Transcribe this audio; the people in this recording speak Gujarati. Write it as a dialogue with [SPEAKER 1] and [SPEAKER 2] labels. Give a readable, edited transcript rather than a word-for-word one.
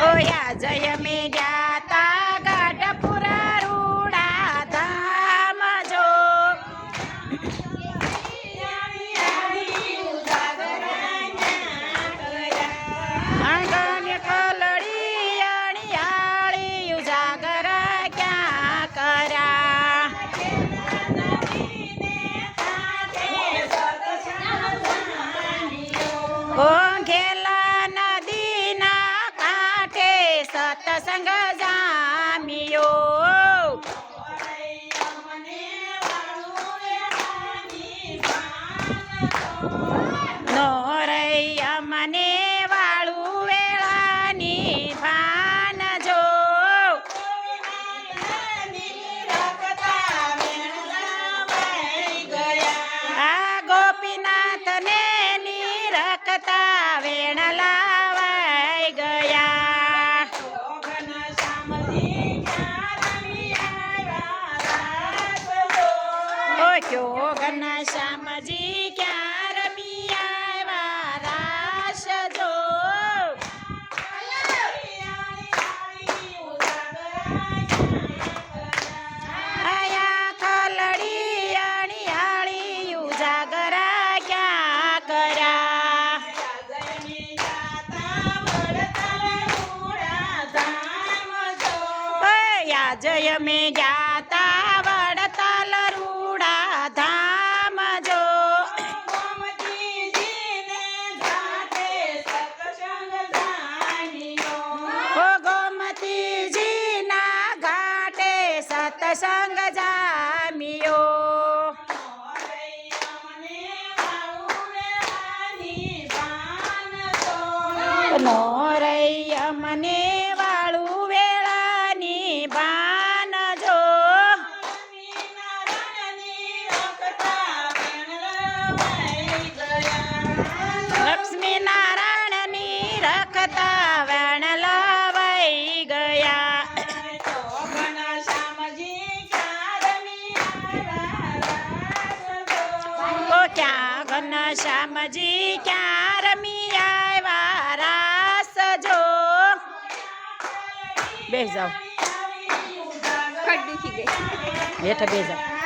[SPEAKER 1] ઓયા જય મે જાતા ગઢપુરા રૂડા ધામ જો આંગણ કલડી અણિયાળી ઉજાગર ક્યાં કર્યા ઘેલા નદીના કાંઠે સત્સંગ જામ્યો નોરૈયા મને વાળું વેળાની ભાન જો આ ગોપીનાથને નિરખતા વેણ લાવાઈ ગયા ઓ ક્યો ઘનશ્યામજી ક્યાં રમી આવ્યા રાસ જો આયા ખલડી અણિયાળી ઉજાગરા ક્યાં કર્યા જય મે જાતા વડતાલ રૂડા ધામ જો ઓ ગોમતીજીના ઘાટે સત્સંગ જામ્યો નોરૈયા મને વાળું વેળાની ભાન જો લક્ષ્મી નારાયણની રખતા વેણ લાવાઈ ગયા ઓ ક્યાં ઘનશ્યામજી ક્યાં રમી આવ્યા રાસ જો બેસ જાઓ હેઠ બેસ જાઓ